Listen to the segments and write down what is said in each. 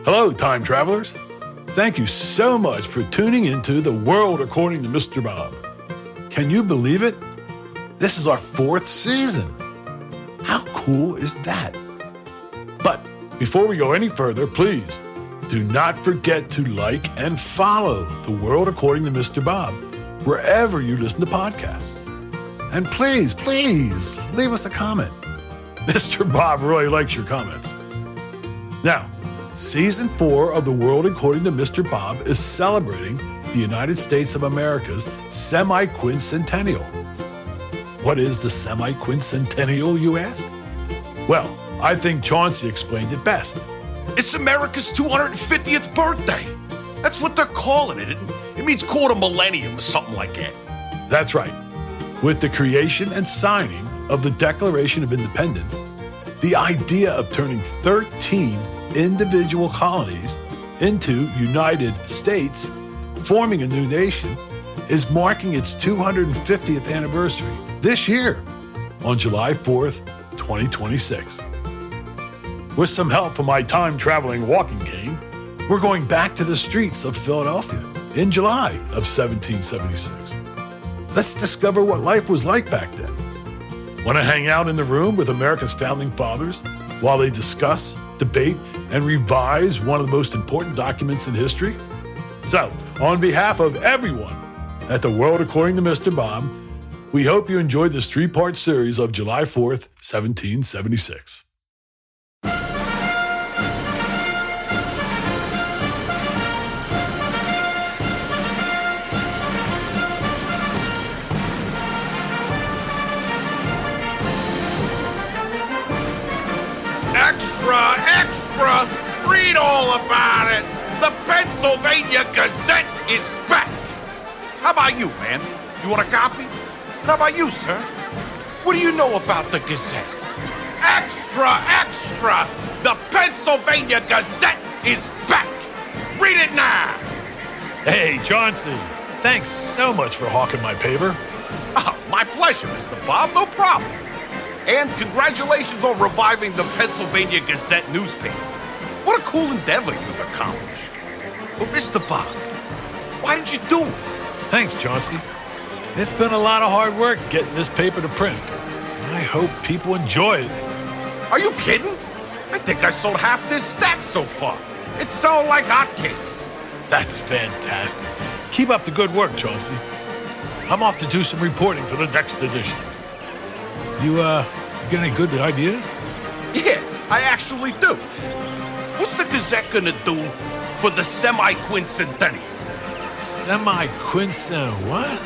Hello, time travelers. Thank you so much for tuning into The World According to Mr. Bob. Can you believe it? This is our 4th season. How cool is that? But before we go any further, please do not forget to like and follow The World According to Mr. Bob wherever you listen to podcasts. And please leave us a comment. Mr. Bob really likes your comments. Now, Season 4 of The World According to Mr. Bob is celebrating the United States of America's Semiquincentennial. What is the Semiquincentennial, you ask? Well, I think Chauncey explained it best. It's America's 250th birthday. That's what they're calling it. It means quarter millennium or something like that. That's right. With the creation and signing of the Declaration of Independence, the idea of turning 13 individual colonies into United States, forming a new nation, is marking its 250th anniversary this year on July 4th, 2026. With some help from my time-traveling walking cane, we're going back to the streets of Philadelphia in July of 1776. Let's discover what life was like back then. Want to hang out in the room with America's founding fathers while they discuss, debate, and revise one of the most important documents in history? So, on behalf of everyone at The World According to Mr. Bob, we hope you enjoyed this 3-part series of July 4th, 1776. Extra! Read all about it! The Pennsylvania Gazette is back! How about you, man? You want a copy? And how about you, sir? What do you know about the Gazette? Extra! The Pennsylvania Gazette is back! Read it now! Hey, Chauncey, thanks so much for hawking my paper. Oh, my pleasure, Mr. Bob, no problem. And congratulations on reviving the Pennsylvania Gazette newspaper. What a cool endeavor you've accomplished. But Mr. Bob, why did you do it? Thanks, Chauncey. It's been a lot of hard work getting this paper to print. I hope people enjoy it. Are you kidding? I think I sold half this stack so far. It's selling like hotcakes. That's fantastic. Keep up the good work, Chauncey. I'm off to do some reporting for the next edition. You got any good ideas? Yeah, I actually do. What's the Gazette gonna do for the Semiquincentennial? Semiquincentennial what?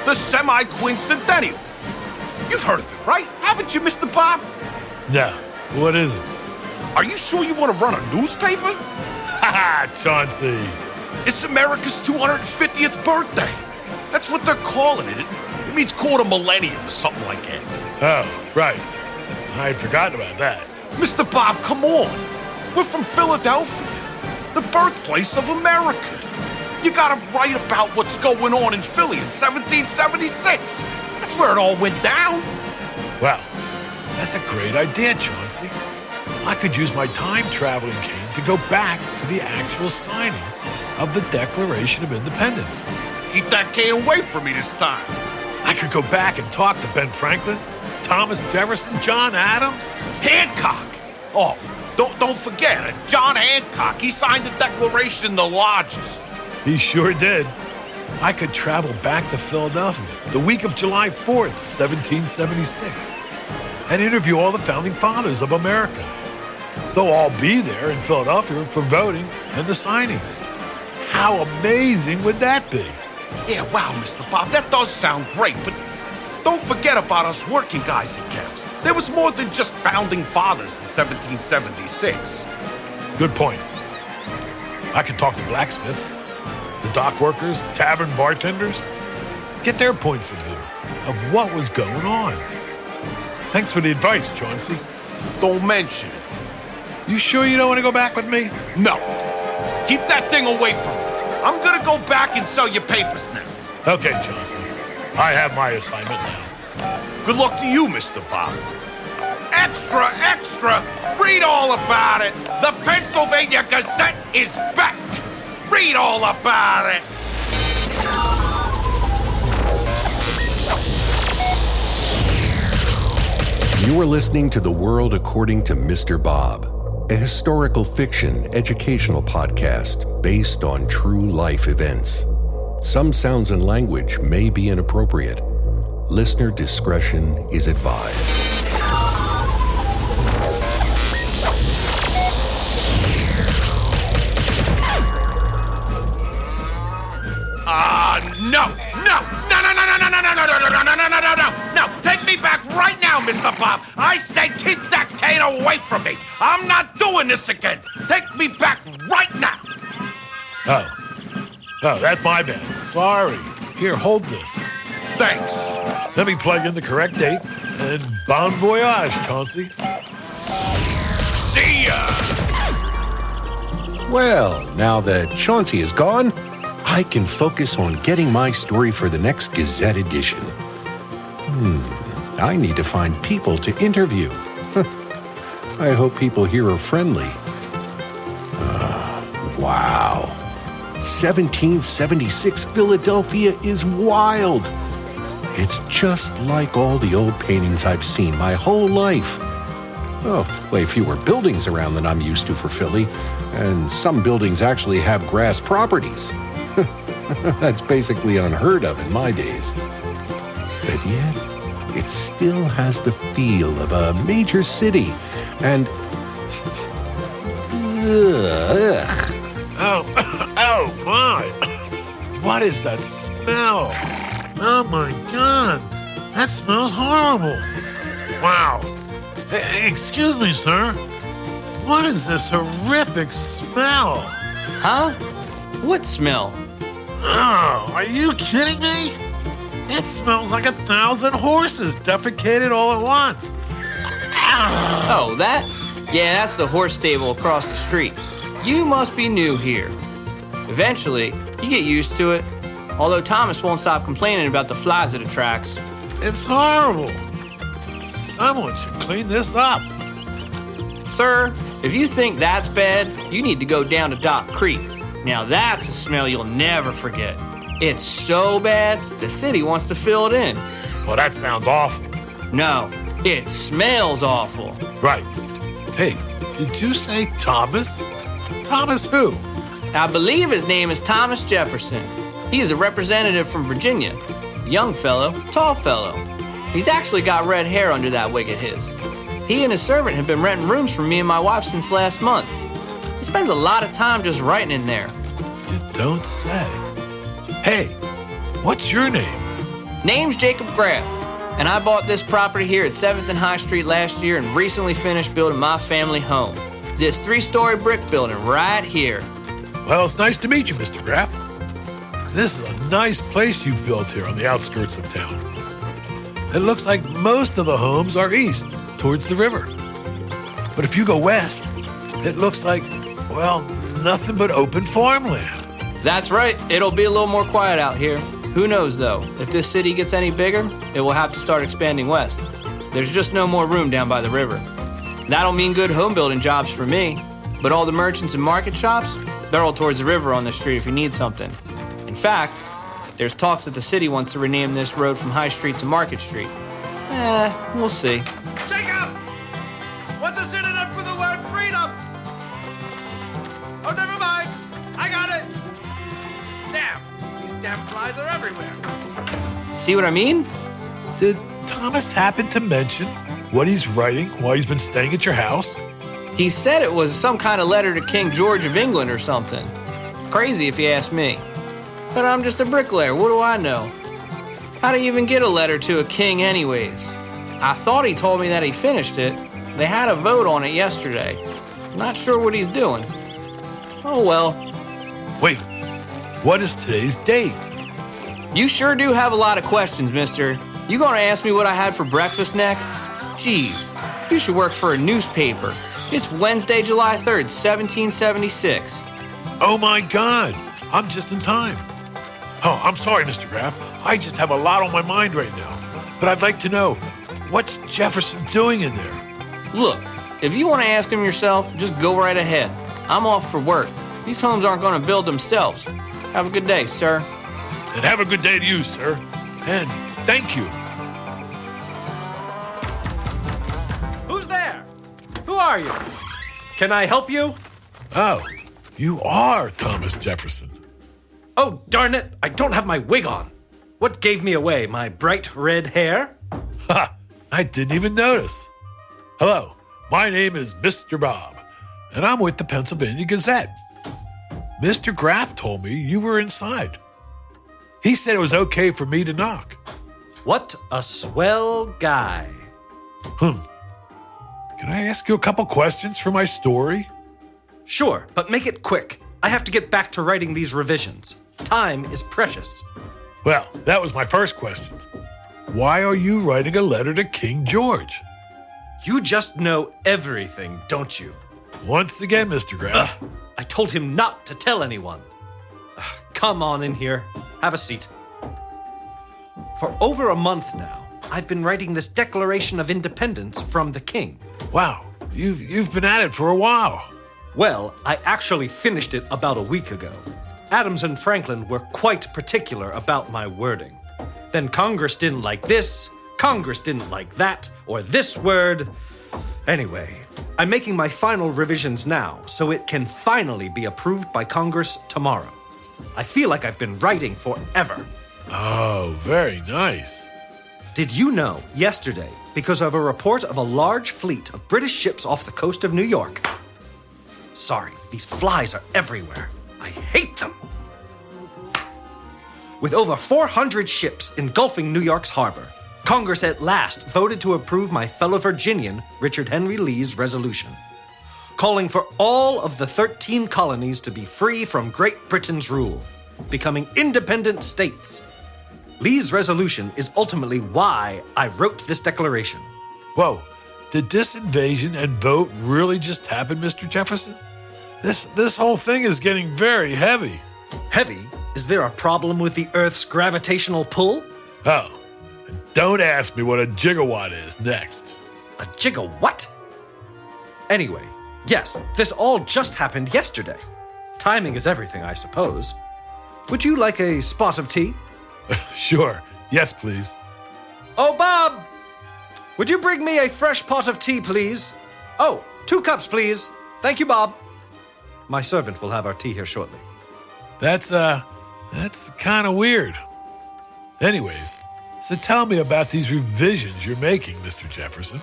The Semiquincentennial. You've heard of it, right? Haven't you, Mr. Bob? No. What is it? Are you sure you want to run a newspaper? Ha, Chauncey. It's America's 250th birthday. That's what they're calling it. It means quarter millennium or something like that. Oh, right. I had forgotten about that. Mr. Bob, come on. We're from Philadelphia, the birthplace of America. You gotta write about what's going on in Philly in 1776. That's where it all went down. Wow, that's a great idea, Chauncey. I could use my time-traveling cane to go back to the actual signing of the Declaration of Independence. Keep that cane away from me this time. I could go back and talk to Ben Franklin, Thomas Jefferson, John Adams. Hancock. Oh, don't forget, John Hancock, he signed the Declaration the largest. He sure did. I could travel back to Philadelphia the week of July 4th, 1776, and interview all the founding fathers of America. They'll all be there in Philadelphia for voting and the signing. How amazing would that be? Yeah, wow, Mr. Bob, that does sound great, but don't forget about us working guys and gals. There was more than just founding fathers in 1776. Good point. I could talk to blacksmiths, the dock workers, tavern bartenders, get their points of view of what was going on. Thanks for the advice, Chauncey. Don't mention it. You sure you don't want to go back with me? No. Keep that thing away from me. I'm gonna go back and sell your papers now. Okay, Chauncey. I have my assignment now. Good luck to you, Mr. Bob. Extra, extra! Read all about it! The Pennsylvania Gazette is back! Read all about it! You are listening to The World According to Mr. Bob, a historical fiction educational podcast based on true life events. Some sounds and language may be inappropriate. Listener discretion is advised. No! Take me back right now, Mr. Bob! I say keep that cane away from me! I'm not doing this again! Take me back right now! Oh, that's my bad. Sorry. Here, hold this. Thanks. Let me plug in the correct date, and bon voyage, Chauncey. See ya! Well, now that Chauncey is gone, I can focus on getting my story for the next Gazette edition. I need to find people to interview. I hope people here are friendly. Wow. 1776 Philadelphia is wild. It's just like all the old paintings I've seen my whole life. Oh, way fewer buildings around than I'm used to for Philly, and some buildings actually have grass properties. That's basically unheard of in my days. But yet, it still has the feel of a major city, and... Ugh. Oh my! What is that smell? Oh my God! That smells horrible! Wow! Excuse me, sir. What is this horrific smell? Huh? What smell? Oh, are you kidding me? It smells like 1,000 horses defecated all at once. Oh, that? Yeah, that's the horse stable across the street. You must be new here. Eventually, you get used to it. Although Thomas won't stop complaining about the flies at the tracks. It's horrible. Someone should clean this up. Sir, if you think that's bad, you need to go down to Dock Creek. Now that's a smell you'll never forget. It's so bad, the city wants to fill it in. Well, that sounds awful. No, it smells awful. Right. Hey, did you say Thomas? Thomas who? I believe his name is Thomas Jefferson. He is a representative from Virginia. Young fellow, tall fellow. He's actually got red hair under that wig of his. He and his servant have been renting rooms for me and my wife since last month. He spends a lot of time just writing in there. You don't say. Hey, what's your name? Name's Jacob Graff, and I bought this property here at 7th and High Street last year and recently finished building my family home. This 3-story brick building right here. Well, it's nice to meet you, Mr. Graff. This is a nice place you've built here on the outskirts of town. It looks like most of the homes are east, towards the river. But if you go west, it looks like, well, nothing but open farmland. That's right. It'll be a little more quiet out here. Who knows, though? If this city gets any bigger, it will have to start expanding west. There's just no more room down by the river. That'll mean good home building jobs for me. But all the merchants and market shops, they're all towards the river on the street if you need something. In fact, there's talks that the city wants to rename this road from High Street to Market Street. We'll see. Jacob! What's a synonym for the word freedom? Oh, never mind. I got it. Damn, these damn flies are everywhere. See what I mean? Did Thomas happen to mention what he's writing while he's been staying at your house? He said it was some kind of letter to King George of England or something. Crazy if you ask me. But I'm just a bricklayer, what do I know? How do you even get a letter to a king anyways? I thought he told me that he finished it. They had a vote on it yesterday. Not sure what he's doing. Oh well. Wait, what is today's date? You sure do have a lot of questions, mister. You gonna ask me what I had for breakfast next? Jeez, you should work for a newspaper. It's Wednesday, July 3rd, 1776. Oh my God, I'm just in time. Oh, I'm sorry, Mr. Graff. I just have a lot on my mind right now. But I'd like to know, what's Jefferson doing in there? Look, if you want to ask him yourself, just go right ahead. I'm off for work. These homes aren't going to build themselves. Have a good day, sir. And have a good day to you, sir. And thank you. Who's there? Who are you? Can I help you? Oh, you are Thomas Jefferson. Oh, darn it, I don't have my wig on. What gave me away, my bright red hair? Ha! I didn't even notice. Hello, my name is Mr. Bob, and I'm with the Pennsylvania Gazette. Mr. Graff told me you were inside. He said it was okay for me to knock. What a swell guy. Can I ask you a couple questions for my story? Sure, but make it quick. I have to get back to writing these revisions. Time is precious. Well, that was my first question. Why are you writing a letter to King George? You just know everything, don't you? Once again, Mr. Graff. I told him not to tell anyone. Come on in here. Have a seat. For over a month now, I've been writing this Declaration of Independence from the King. Wow, you've been at it for a while. Well, I actually finished it about a week ago. Adams and Franklin were quite particular about my wording. Then Congress didn't like this, Congress didn't like that, or this word. Anyway, I'm making my final revisions now, so it can finally be approved by Congress tomorrow. I feel like I've been writing forever. Oh, very nice. Did you know, yesterday, because of a report of a large fleet of British ships off the coast of New York. Sorry, these flies are everywhere. I hate them. With over 400 ships engulfing New York's harbor, Congress at last voted to approve my fellow Virginian, Richard Henry Lee's resolution, calling for all of the 13 colonies to be free from Great Britain's rule, becoming independent states. Lee's resolution is ultimately why I wrote this declaration. Whoa, did this invasion and vote really just happen, Mr. Jefferson? This whole thing is getting very heavy. Heavy? Is there a problem with the Earth's gravitational pull? Oh, and don't ask me what a gigawatt is next. A gigawatt? Anyway, yes, this all just happened yesterday. Timing is everything, I suppose. Would you like a spot of tea? Sure. Yes, please. Oh, Bob! Would you bring me a fresh pot of tea, please? Oh, 2 cups, please. Thank you, Bob. My servant will have our tea here shortly. That's kind of weird. Anyways, so tell me about these revisions you're making, Mr. Jefferson.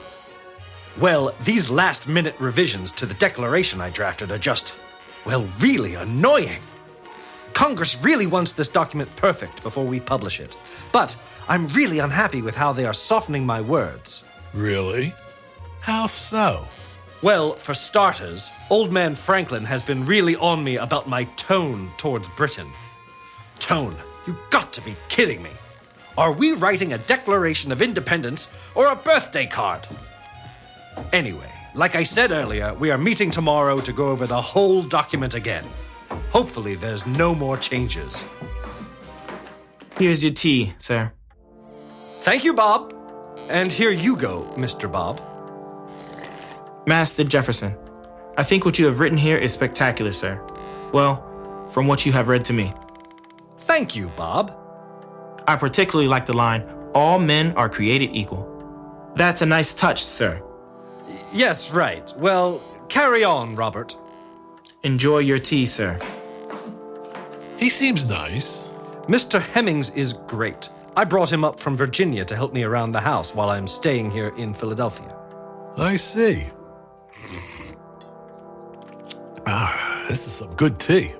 Well, these last-minute revisions to the declaration I drafted are just, well, really annoying. Congress really wants this document perfect before we publish it. But I'm really unhappy with how they are softening my words. Really? How so? Well, for starters, Old Man Franklin has been really on me about my tone towards Britain. Tone? You got to be kidding me. Are we writing a Declaration of Independence or a birthday card? Anyway, like I said earlier, we are meeting tomorrow to go over the whole document again. Hopefully there's no more changes. Here's your tea, sir. Thank you, Bob. And here you go, Mr. Bob. Master Jefferson, I think what you have written here is spectacular, sir. Well, from what you have read to me. Thank you, Bob. I particularly like the line, all men are created equal. That's a nice touch, sir. Yes, right. Well, carry on, Robert. Enjoy your tea, sir. He seems nice. Mr. Hemmings is great. I brought him up from Virginia to help me around the house while I'm staying here in Philadelphia. I see. This is some good tea.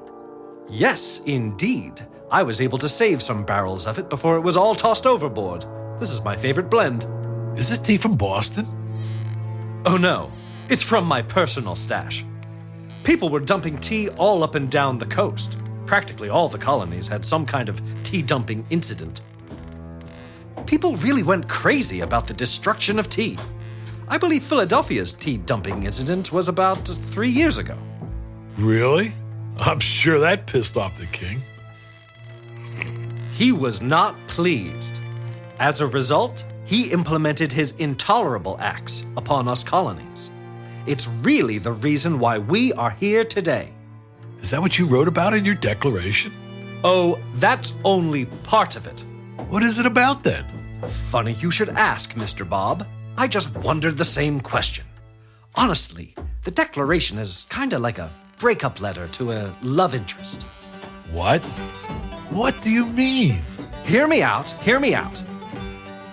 Yes, indeed. I was able to save some barrels of it before it was all tossed overboard. This is my favorite blend. Is this tea from Boston? Oh no, it's from my personal stash. People were dumping tea all up and down the coast. Practically all the colonies had some kind of tea dumping incident. People really went crazy about the destruction of tea. I believe Philadelphia's tea dumping incident was about 3 years ago. Really? I'm sure that pissed off the king. He was not pleased. As a result, He implemented his intolerable acts upon us colonies. It's really the reason why we are here today. Is that what you wrote about in your declaration? Oh, that's only part of it. What is it about then? Funny you should ask, Mr. Bob. I just wondered the same question. Honestly, the Declaration is kinda like a breakup letter to a love interest. What? What do you mean? Hear me out, hear me out.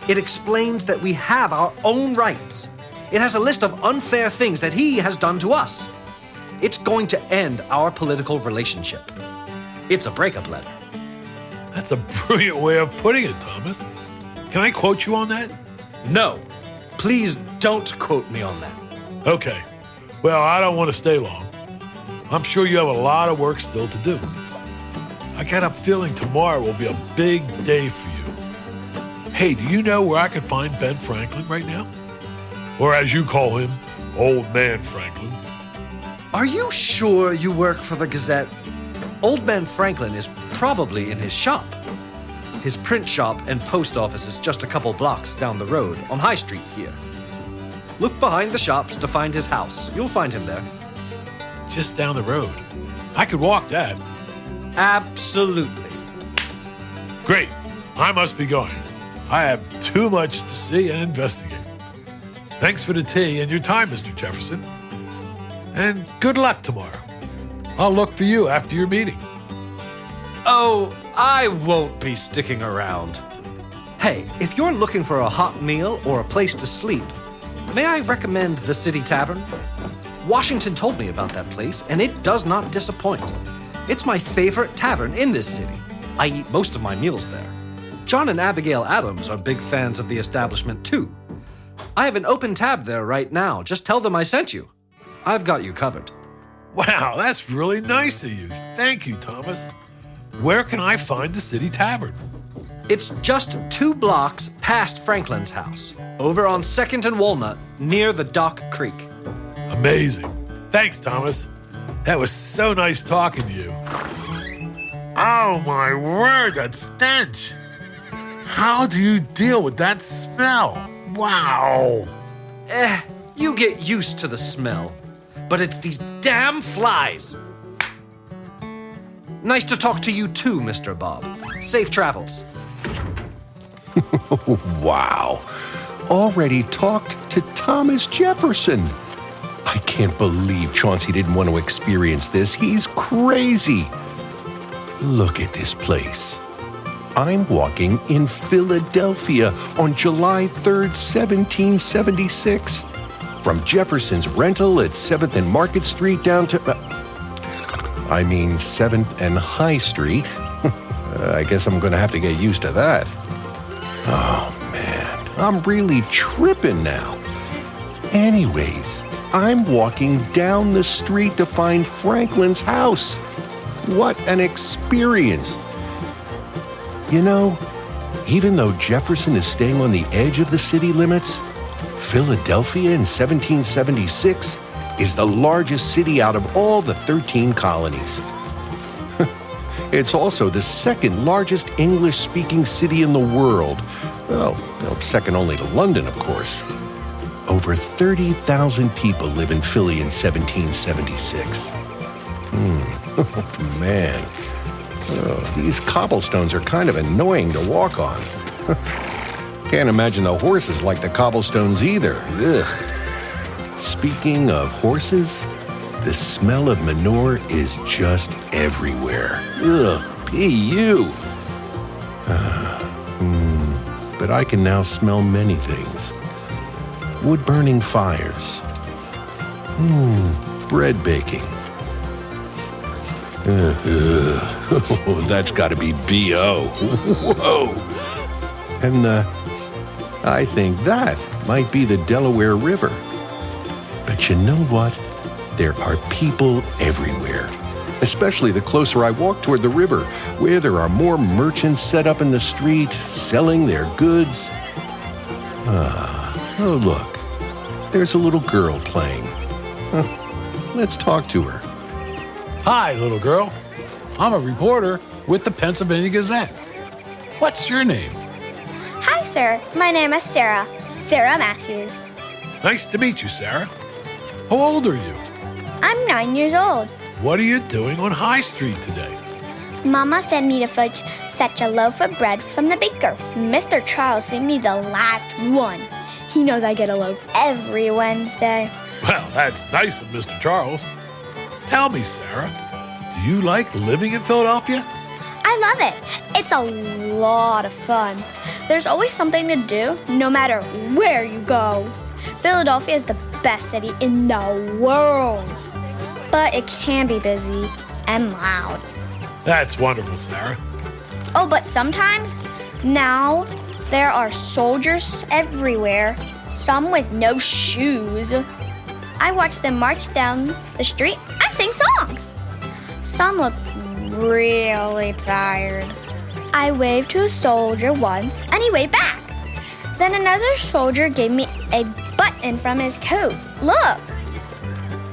It explains that we have our own rights. It has a list of unfair things that he has done to us. It's going to end our political relationship. It's a breakup letter. That's a brilliant way of putting it, Thomas. Can I quote you on that? No, please don't quote me on that. Okay. Well, I don't want to stay long. I'm sure you have a lot of work still to do. I got a feeling tomorrow will be a big day for you. Hey, do you know where I can find Ben Franklin right now? Or as you call him, Old Man Franklin. Are you sure you work for the Gazette? Old Man Franklin is probably in his shop. His print shop and post office is just a couple blocks down the road on High Street here. Look behind the shops to find his house. You'll find him there. Just down the road. I could walk that. Absolutely. Great. I must be going. I have too much to see and investigate. Thanks for the tea and your time, Mr. Jefferson. And good luck tomorrow. I'll look for you after your meeting. Oh, I won't be sticking around. Hey, if you're looking for a hot meal or a place to sleep, may I recommend the City Tavern? Washington told me about that place, and it does not disappoint. It's my favorite tavern in this city. I eat most of my meals there. John and Abigail Adams are big fans of the establishment, too. I have an open tab there right now. Just tell them I sent you. I've got you covered. Wow, that's really nice of you. Thank you, Thomas. Where can I find the City Tavern? It's just 2 blocks past Franklin's house, over on 2nd and Walnut, near the Dock Creek. Amazing. Thanks, Thomas. That was so nice talking to you. Oh, my word, that stench. How do you deal with that smell? Wow. You get used to the smell. But it's these damn flies. Nice to talk to you too, Mr. Bob. Safe travels. Wow. Already talked to Thomas Jefferson. I can't believe Chauncey didn't want to experience this. He's crazy. Look at this place. I'm walking in Philadelphia on July 3rd, 1776. From Jefferson's rental at 7th and Market Street down to... 7th and High Street. I guess I'm going to have to get used to that. Oh, man. I'm really tripping now. Anyways, I'm walking down the street to find Franklin's house. What an experience. You know, even though Jefferson is staying on the edge of the city limits, Philadelphia in 1776 is the largest city out of all the 13 colonies. It's also the second largest English-speaking city in the world. Well, second only to London, of course. Over 30,000 people live in Philly in 1776. Oh, man. These cobblestones are kind of annoying to walk on. Can't imagine the horses like the cobblestones either. Ugh. Speaking of horses, the smell of manure is just everywhere. Ugh, P.U. But I can now smell many things. Wood-burning fires. Bread baking. That's got to be B.O. Whoa. And I think that might be the Delaware River. But you know what? There are people everywhere, especially the closer I walk toward the river, where there are more merchants set up in the street, selling their goods. Oh, look. There's a little girl playing. Let's talk to her. Hi, little girl. I'm a reporter with the Pennsylvania Gazette. What's your name? Hi Hi, sir. My name is Sarah. Sarah Matthews. Nice to meet you, Sarah. How old are you? I'm 9 years old. What are you doing on High Street today? Mama sent me to fetch a loaf of bread from the baker. Mr. Charles sent me the last one. He knows I get a loaf every Wednesday. Well, that's nice of Mr. Charles. Tell me, Sarah, do you like living in Philadelphia? I love it. It's a lot of fun. There's always something to do, no matter where you go. Philadelphia is the best city in the world. But it can be busy and loud. That's wonderful, Sarah. Oh, but sometimes, now, there are soldiers everywhere, some with no shoes. I watch them march down the street and sing songs. Some look really tired. I waved to a soldier once, and he waved back. Then another soldier gave me a button from his coat. Look!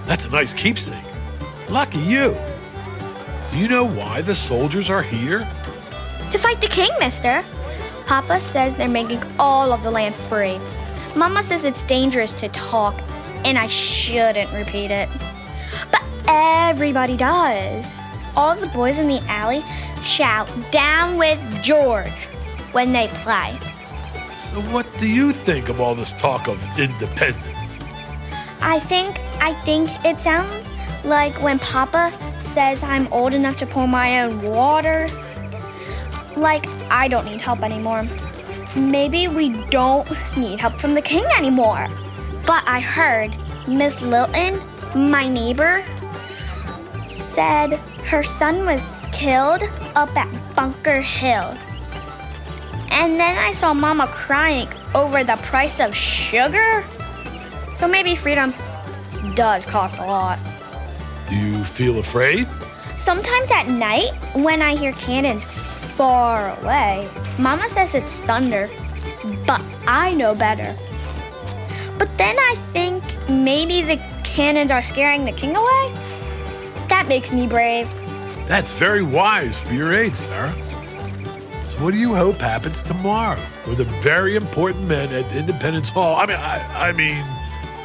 That's a nice keepsake. Lucky you. Do you know why the soldiers are here? To fight the king, mister. Papa says they're making all of the land free. Mama says it's dangerous to talk, and I shouldn't repeat it. But everybody does. All the boys in the alley shout, "Down with George," when they play. So what do you think of all this talk of independence? I think it sounds like when Papa says I'm old enough to pour my own water. Like I don't need help anymore. Maybe we don't need help from the king anymore. But I heard Miss Lilton, my neighbor, said her son was killed up at Bunker Hill. And then I saw Mama crying over the price of sugar. So maybe freedom does cost a lot. Do you feel afraid? Sometimes at night, when I hear cannons far away, Mama says it's thunder, but I know better. But then I think maybe the cannons are scaring the king away. That makes me brave. That's very wise for your age, Sarah. So what do you hope happens tomorrow with the very important men at Independence Hall? I mean,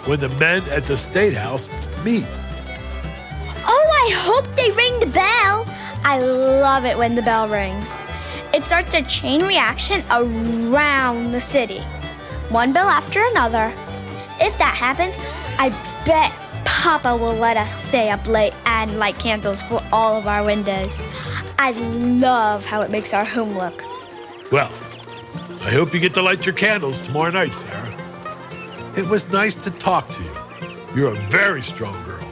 when the men at the State House meet. Oh, I hope they ring the bell. I love it when the bell rings. It starts a chain reaction around the city. One bell after another. If that happens, I bet Papa will let us stay up late and light candles for all of our windows. I love how it makes our home look. Well, I hope you get to light your candles tomorrow night, Sarah. It was nice to talk to you. You're a very strong girl.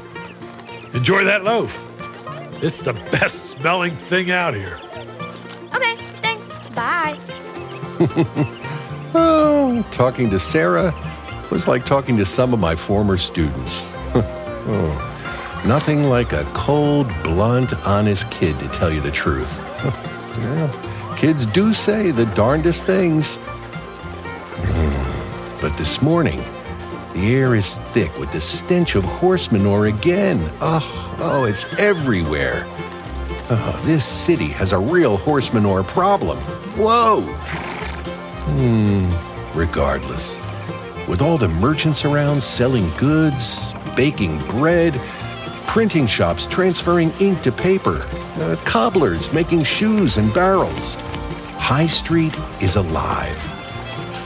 Enjoy that loaf. It's the best smelling thing out here. Okay, thanks. Bye. Oh, talking to Sarah was like talking to some of my former students. Oh, nothing like a cold, blunt, honest kid to tell you the truth. Yeah, kids do say the darndest things. But this morning, the air is thick with the stench of horse manure again. Oh, it's everywhere. Oh, this city has a real horse manure problem. Whoa! Regardless, with all the merchants around selling goods, baking bread, printing shops transferring ink to paper, cobblers making shoes and barrels, High Street is alive.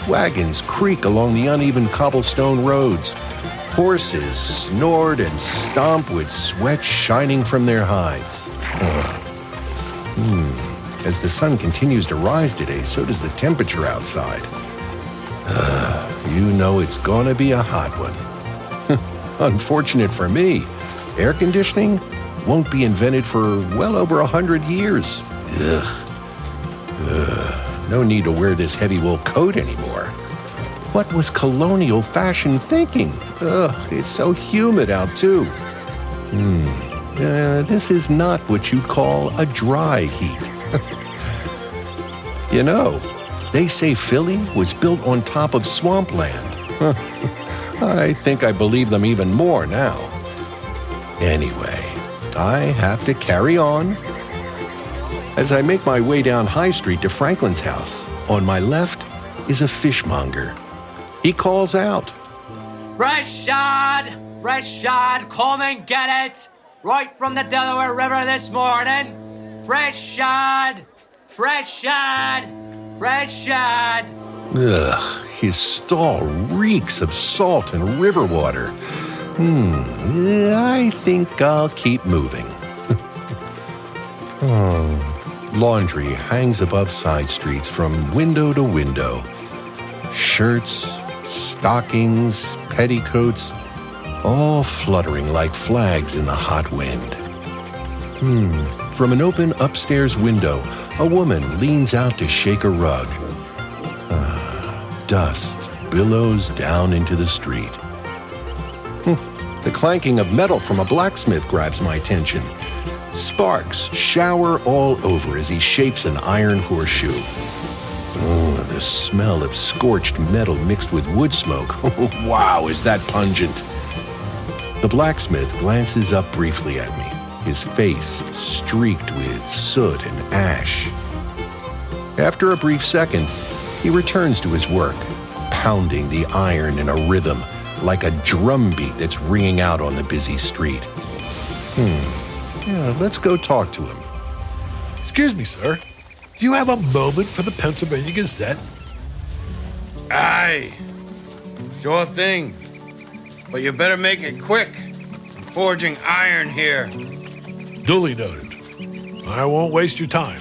Wagons creak along the uneven cobblestone roads. Horses snort and stomp with sweat shining from their hides. As the sun continues to rise today, so does the temperature outside. You know it's gonna be a hot one. Unfortunate for me, air conditioning won't be invented for well over 100 years. No need to wear this heavy wool coat anymore. What was colonial fashion thinking? It's so humid out too. This is not what you'd call a dry heat. You know, they say Philly was built on top of swampland. I think I believe them even more now. Anyway, I have to carry on. As I make my way down High Street to Franklin's house, on my left, is a fishmonger. He calls out, Fresh shad! Fresh shad! Come and get it! Right from the Delaware River this morning! Fresh shad! Fresh shad! Fresh shad! Ugh, his stall reeks of salt and river water. I think I'll keep moving. Laundry hangs above side streets from window to window. Shirts, stockings, petticoats, all fluttering like flags in the hot wind. From an open upstairs window, a woman leans out to shake a rug. Dust billows down into the street. The clanking of metal from a blacksmith grabs my attention. Sparks shower all over as he shapes an iron horseshoe. The smell of scorched metal mixed with wood smoke. Wow, is that pungent. The blacksmith glances up briefly at me, his face streaked with soot and ash. After a brief second, he returns to his work, pounding the iron in a rhythm like a drum beat that's ringing out on the busy street. Let's go talk to him. Excuse me, sir. Do you have a moment for the Pennsylvania Gazette? Aye, sure thing. But you better make it quick. I'm forging iron here. Duly noted. I won't waste your time.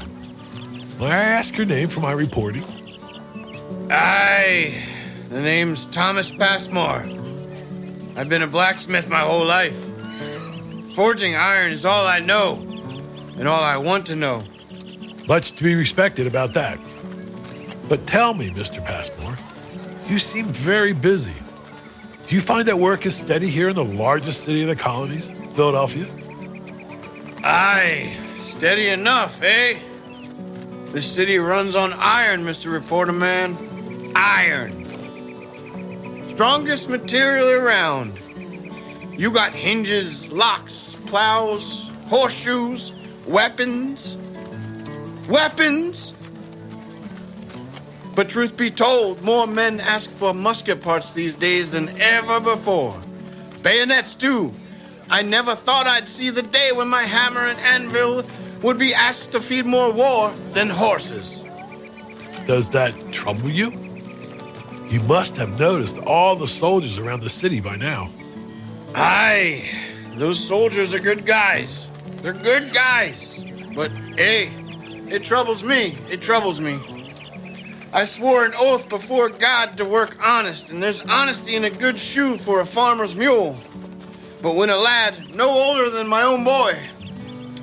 May I ask your name for my reporting? Aye, the name's Thomas Passmore. I've been a blacksmith my whole life. Forging iron is all I know, and all I want to know. Much to be respected about that. But tell me, Mr. Passmore, you seem very busy. Do you find that work is steady here in the largest city of the colonies, Philadelphia? Aye, steady enough, eh? This city runs on iron, Mr. Reporter Man. Iron. Strongest material around. You got hinges, locks, plows, horseshoes, weapons. Weapons! But truth be told, more men ask for musket parts these days than ever before. Bayonets, too. I never thought I'd see the day when my hammer and anvil would be asked to feed more war than horses. Does that trouble you? You must have noticed all the soldiers around the city by now. Aye, those soldiers are good guys. They're good guys. But, hey, it troubles me. It troubles me. I swore an oath before God to work honest, and there's honesty in a good shoe for a farmer's mule. But when a lad, no older than my own boy,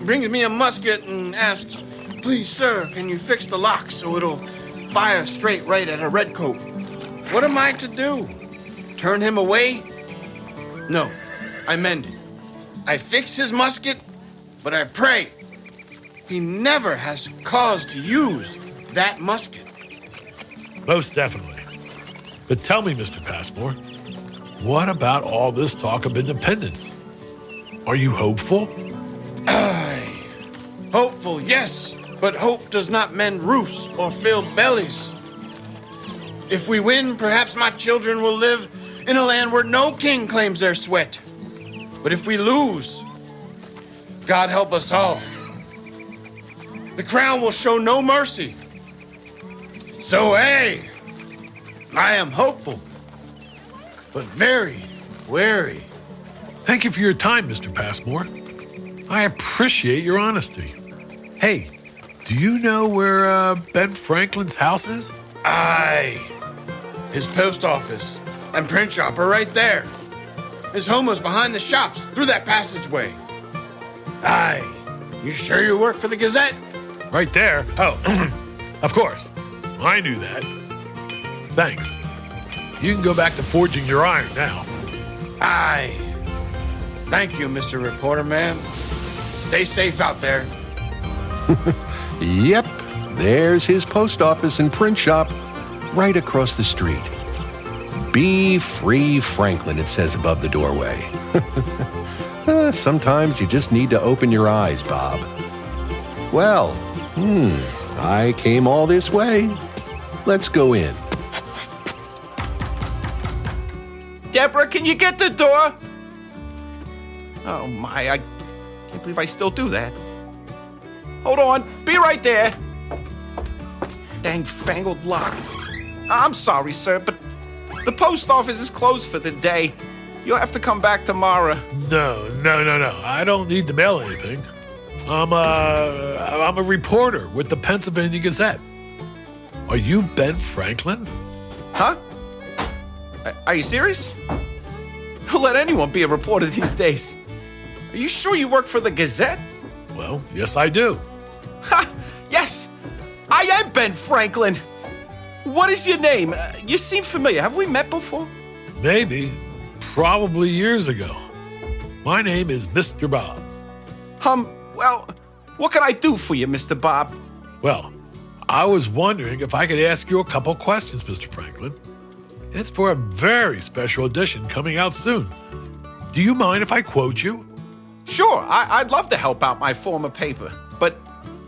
brings me a musket and asks, "Please, sir, can you fix the lock so it'll fire straight right at a redcoat?" What am I to do? Turn him away? No, I mend it. I fix his musket, but I pray he never has cause to use that musket. Most definitely. But tell me, Mr. Passmore, what about all this talk of independence? Are you hopeful? Aye. Hopeful, yes, but hope does not mend roofs or fill bellies. If we win, perhaps my children will live in a land where no king claims their sweat. But if we lose, God help us all. The crown will show no mercy. So, hey, I am hopeful, but very wary. Thank you for your time, Mr. Passmore. I appreciate your honesty. Hey, do you know where Ben Franklin's house is? Aye. His post office and print shop are right there. His home was behind the shops, through that passageway. Aye. You sure you work for the Gazette? Right there? Oh, of course. I knew that. Thanks. You can go back to forging your iron now. Aye. Thank you, Mr. Reporter Man. Stay safe out there. Yep, there's his post office and print shop right across the street. Be Free Franklin, it says above the doorway. Sometimes you just need to open your eyes, Bob. Well, I came all this way. Let's go in. Deborah, can you get the door? Oh my, I can't believe I still do that. Hold on, be right there. Dang fangled lock. I'm sorry, sir, but the post office is closed for the day. You'll have to come back tomorrow. No. I don't need to mail anything. I'm a reporter with the Pennsylvania Gazette. Are you Ben Franklin? Huh? Are you serious? Who'll let anyone be a reporter these days? Are you sure you work for the Gazette? Well, yes, I do. Ha! Yes! I am Ben Franklin! What is your name? You seem familiar. Have we met before? Maybe. Probably years ago. My name is Mr. Bob. Well, what can I do for you, Mr. Bob? Well, I was wondering if I could ask you a couple questions, Mr. Franklin. It's for a very special edition coming out soon. Do you mind if I quote you? Sure, I'd love to help out my former paper. But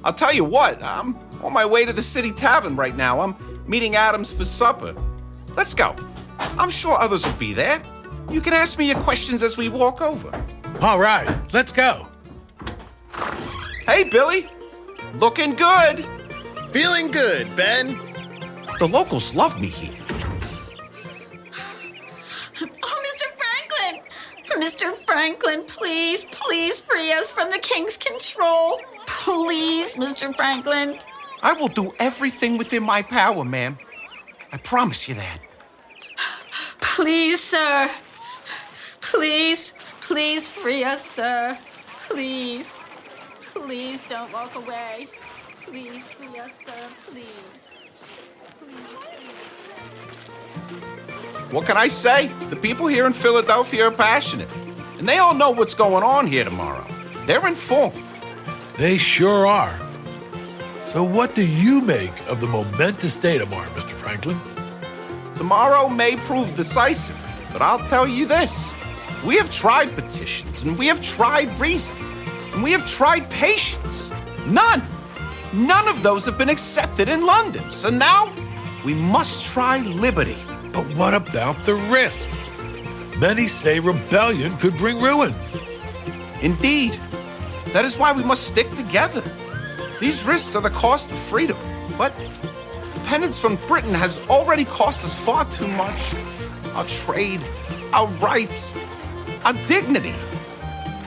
I'll tell you what, I'm on my way to the city tavern right now. I'm meeting Adams for supper. Let's go. I'm sure others will be there. You can ask me your questions as we walk over. All right, let's go. Hey, Billy. Looking good. Feeling good, Ben. The locals love me here. Oh, Mr. Franklin! Mr. Franklin, please free us from the king's control. Please, Mr. Franklin. I will do everything within my power, ma'am. I promise you that. Please, sir. Please free us, sir. Please don't walk away. Please free us, sir. Please free us. What can I say? The people here in Philadelphia are passionate, and they all know what's going on here tomorrow. They're informed. They sure are. So what do you make of the momentous day tomorrow, Mr. Franklin? Tomorrow may prove decisive, but I'll tell you this. We have tried petitions, and we have tried reason, and we have tried patience. None of those have been accepted in London. So now we must try liberty. But what about the risks? Many say rebellion could bring ruins. Indeed. That is why we must stick together. These risks are the cost of freedom. But dependence from Britain has already cost us far too much. Our trade, our rights, our dignity.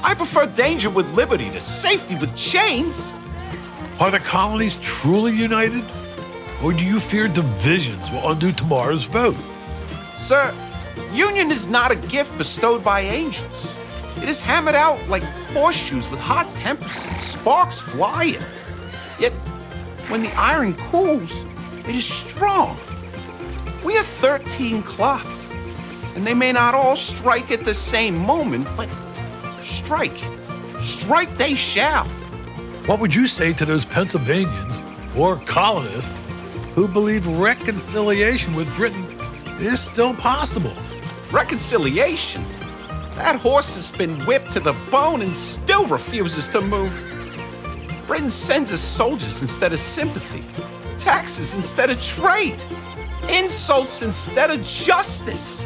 I prefer danger with liberty to safety with chains. Are the colonies truly united? Or do you fear divisions will undo tomorrow's vote? Sir, union is not a gift bestowed by angels. It is hammered out like horseshoes with hot tempers and sparks flying. Yet, when the iron cools, it is strong. We are 13 clocks, and they may not all strike at the same moment, but strike. Strike they shall. What would you say to those Pennsylvanians or colonists who believe reconciliation with Britain is still possible? Reconciliation? That horse has been whipped to the bone and still refuses to move. Britain sends us soldiers instead of sympathy, taxes instead of trade, insults instead of justice.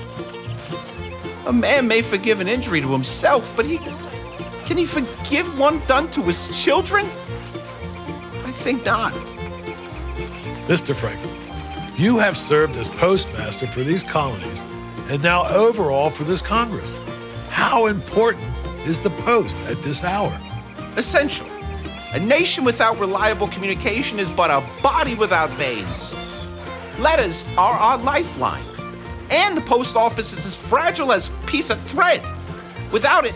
A man may forgive an injury to himself, but can he forgive one done to his children? I think not. Mr. Franklin, you have served as postmaster for these colonies and now overall for this Congress. How important is the post at this hour? Essential. A nation without reliable communication is but a body without veins. Letters are our lifeline, and the post office is as fragile as a piece of thread. Without it,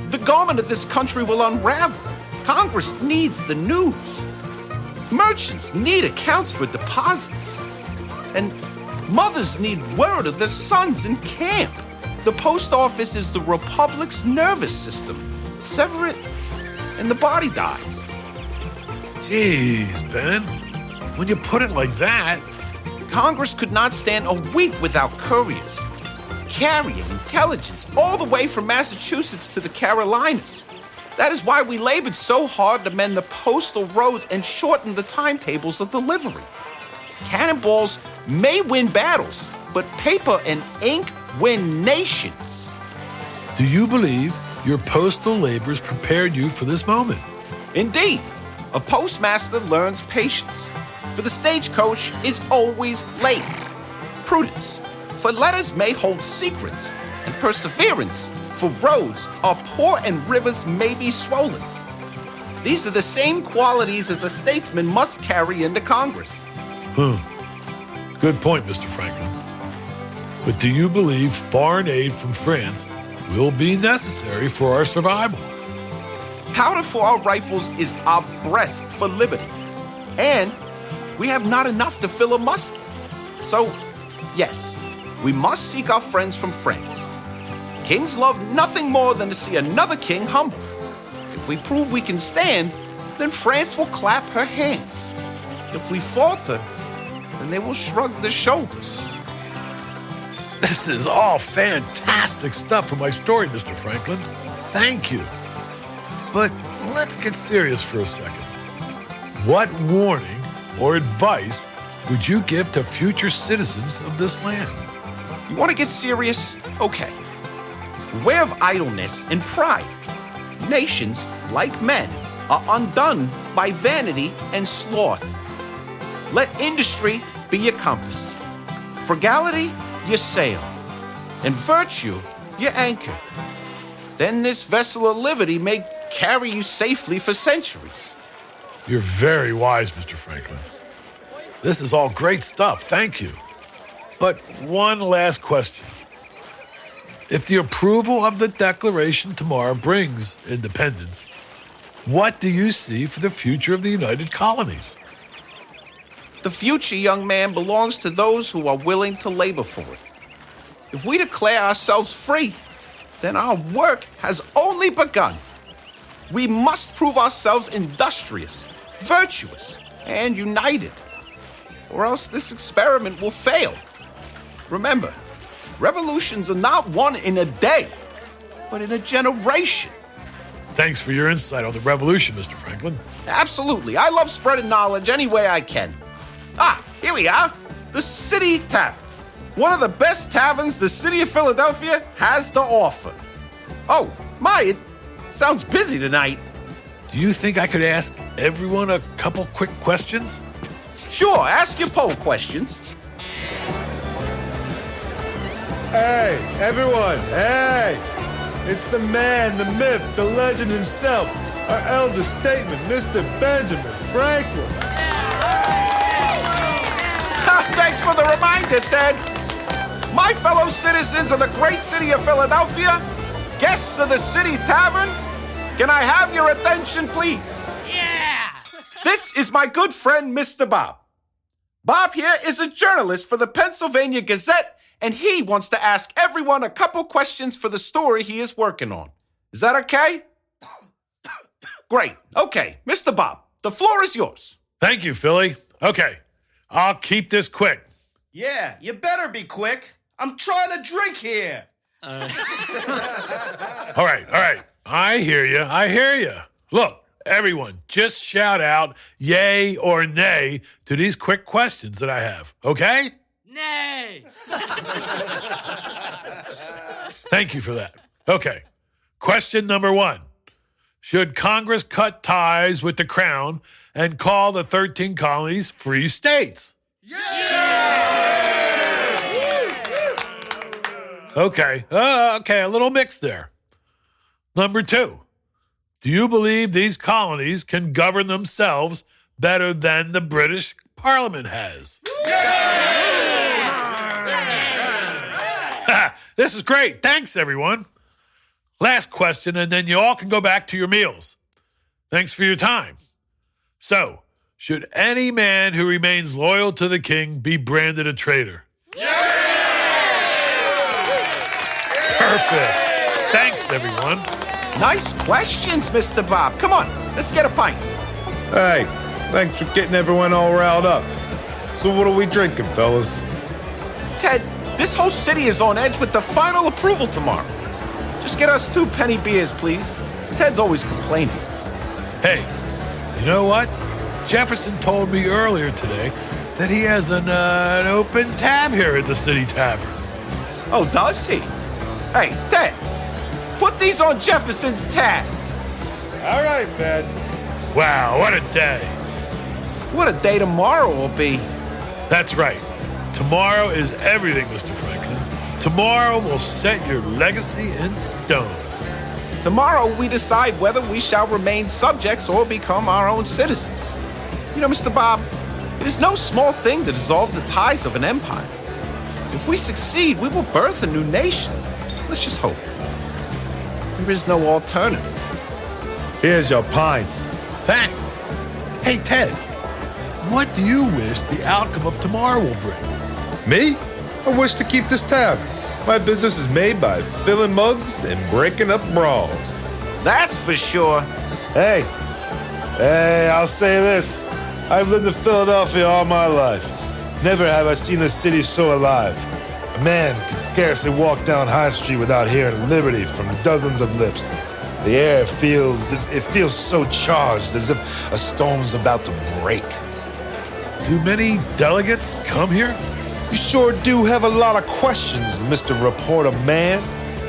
the garment of this country will unravel. Congress needs the news. Merchants need accounts for deposits. And mothers need word of their sons in camp. The post office is the Republic's nervous system. Sever it, and the body dies. Jeez, Ben. When you put it like that... Congress could not stand a week without couriers, carrying intelligence all the way from Massachusetts to the Carolinas. That is why we labored so hard to mend the postal roads and shorten the timetables of delivery. Cannonballs may win battles, but paper and ink win nations. Do you believe your postal labors prepared you for this moment? Indeed, a postmaster learns patience, for the stagecoach is always late. Prudence, for letters may hold secrets, and perseverance, for roads are poor and rivers may be swollen. These are the same qualities as a statesman must carry into Congress. Good point, Mr. Franklin. But do you believe foreign aid from France will be necessary for our survival? Powder for our rifles is our breath for liberty. And we have not enough to fill a musket. So, yes, we must seek our friends from France. Kings love nothing more than to see another king humbled. If we prove we can stand, then France will clap her hands. If we falter, then they will shrug their shoulders. This is all fantastic stuff for my story, Mr. Franklin. Thank you. But let's get serious for a second. What warning or advice would you give to future citizens of this land? You want to get serious? Okay. Beware of idleness and pride. Nations, like men, are undone by vanity and sloth. Let industry be your compass, frugality your sail, and virtue your anchor. Then this vessel of liberty may carry you safely for centuries. You're very wise, Mr. Franklin. This is all great stuff, thank you. But one last question. If the approval of the Declaration tomorrow brings independence, what do you see for the future of the United Colonies? The future, young man, belongs to those who are willing to labor for it. If we declare ourselves free, then our work has only begun. We must prove ourselves industrious, virtuous, and united, or else this experiment will fail. Remember, revolutions are not won in a day, but in a generation. Thanks for your insight on the revolution, Mr. Franklin. Absolutely. I love spreading knowledge any way I can. Here we are. The City Tavern. One of the best taverns the city of Philadelphia has to offer. Oh, my, it sounds busy tonight. Do you think I could ask everyone a couple quick questions? Sure, ask your poll questions. Hey, everyone, hey! It's the man, the myth, the legend himself, our elder statesman, Mr. Benjamin Franklin. Thanks for the reminder, Ted. My fellow citizens of the great city of Philadelphia, guests of the City Tavern, can I have your attention, please? Yeah! This is my good friend, Mr. Bob. Bob here is a journalist for the Pennsylvania Gazette, and he wants to ask everyone a couple questions for the story he is working on. Is that okay? Great. Okay, Mr. Bob, the floor is yours. Thank you, Philly. Okay, I'll keep this quick. Yeah, you better be quick. I'm trying to drink here. All right. I hear you. Look, everyone, just shout out yay or nay to these quick questions that I have, okay? Nay! Thank you for that. Okay, question number 1. Should Congress cut ties with the Crown and call the 13 colonies free states? Okay, a little mixed there. Number 2, do you believe these colonies can govern themselves better than the British Parliament has? This is great. Thanks, everyone. Last question, and then you all can go back to your meals. Thanks for your time. So, should any man who remains loyal to the king be branded a traitor? Perfect. Thanks, everyone. Nice questions, Mr. Bob. Come on, let's get a pint. Hey, thanks for getting everyone all riled up. So what are we drinking, fellas? Ted, this whole city is on edge with the final approval tomorrow. Just get us 2 penny beers, please. Ted's always complaining. Hey, you know what? Jefferson told me earlier today that he has an open tab here at the City Tavern. Oh, does he? Hey, Ted, put these on Jefferson's tab. All right, man. Wow, what a day. What a day tomorrow will be. That's right. Tomorrow is everything, Mr. Franklin. Tomorrow will set your legacy in stone. Tomorrow we decide whether we shall remain subjects or become our own citizens. You know, Mr. Bob, it is no small thing to dissolve the ties of an empire. If we succeed, we will birth a new nation. Let's just hope. There is no alternative. Here's your pint. Thanks. Hey, Ted, what do you wish the outcome of tomorrow will bring? Me? I wish to keep this tavern. My business is made by filling mugs and breaking up brawls. That's for sure. Hey, I'll say this. I've lived in Philadelphia all my life. Never have I seen a city so alive. A man can scarcely walk down High Street without hearing liberty from dozens of lips. The air feels so charged, as if a storm's about to break. Do many delegates come here? You sure do have a lot of questions, Mr. Reporter Man.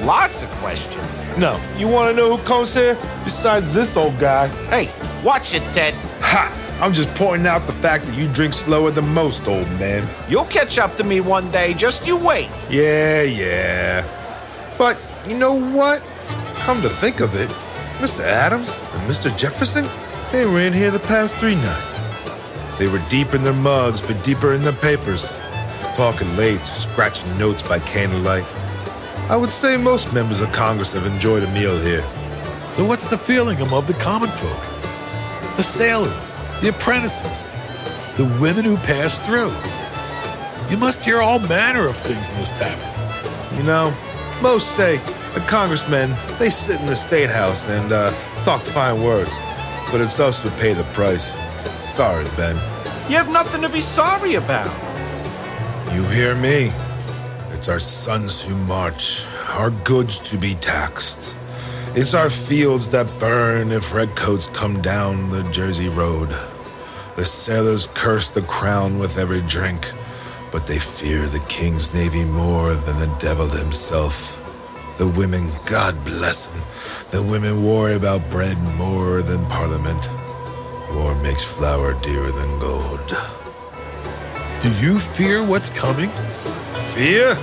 Lots of questions. No, you want to know who comes here besides this old guy? Hey, watch it, Ted. Ha! I'm just pointing out the fact that you drink slower than most, old man. You'll catch up to me one day, just you wait. Yeah. But you know what? Come to think of it, Mr. Adams and Mr. Jefferson, they were in here the past 3 nights. They were deep in their mugs, but deeper in their papers. Talking late, scratching notes by candlelight. I would say most members of Congress have enjoyed a meal here. So what's the feeling among the common folk? The sailors, the apprentices, the women who pass through. You must hear all manner of things in this tavern. You know, most say the congressmen, they sit in the State House and talk fine words. But it's us who pay the price. Sorry, Ben. You have nothing to be sorry about. You hear me? It's our sons who march, our goods to be taxed. It's our fields that burn if redcoats come down the Jersey Road. The sailors curse the crown with every drink, but they fear the king's navy more than the devil himself. The women, God bless them, the women worry about bread more than Parliament. War makes flour dearer than gold. Do you fear what's coming? Fear?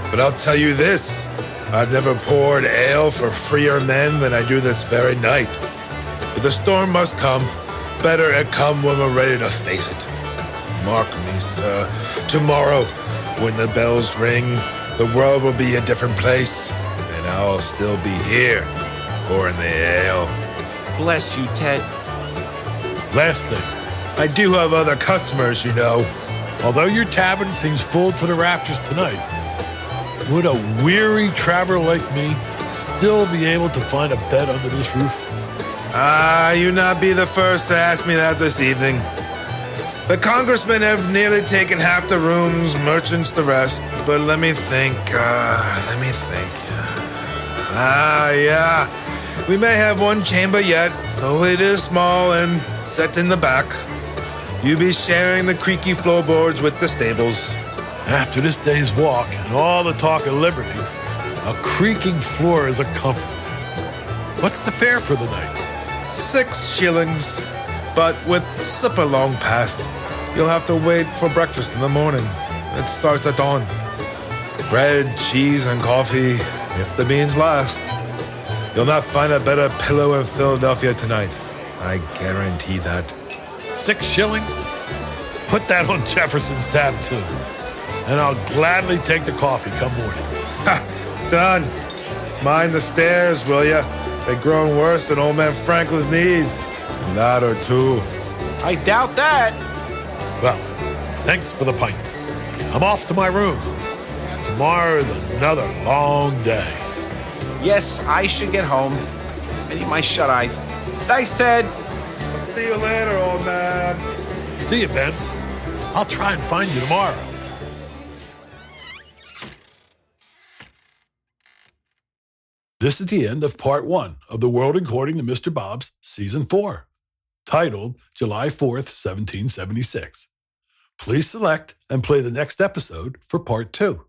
But I'll tell you this. I've never poured ale for freer men than I do this very night. If the storm must come, better it come when we're ready to face it. Mark me, sir. Tomorrow, when the bells ring, the world will be a different place, and I'll still be here, pouring the ale. Bless you, Ted. Last thing. I do have other customers, you know. Although your tavern seems full to the rafters tonight, would a weary traveler like me still be able to find a bed under this roof? You not be the first to ask me that this evening. The congressmen have nearly taken half the rooms, merchants the rest. But let me think. Yeah. We may have one chamber yet, though it is small and set in the back. You be sharing the creaky floorboards with the stables. After this day's walk and all the talk of liberty, a creaking floor is a comfort. What's the fare for the night? 6 shillings. But with supper long past, you'll have to wait for breakfast in the morning. It starts at dawn. Bread, cheese, and coffee, if the beans last. You'll not find a better pillow in Philadelphia tonight. I guarantee that. 6 shillings? Put that on Jefferson's tab, too. And I'll gladly take the coffee come morning. Ha! Done. Mind the stairs, will ya? They're growing worse than old man Franklin's knees. Not or two. I doubt that. Well, thanks for the pint. I'm off to my room. Tomorrow is another long day. Yes, I should get home. I need my shut-eye. Thanks, Ted. I'll see you later, old man. See you, Ben. I'll try and find you tomorrow. This is the end of part 1 of The World According to Mr. Bob's Season 4, titled July 4th, 1776. Please select and play the next episode for part 2.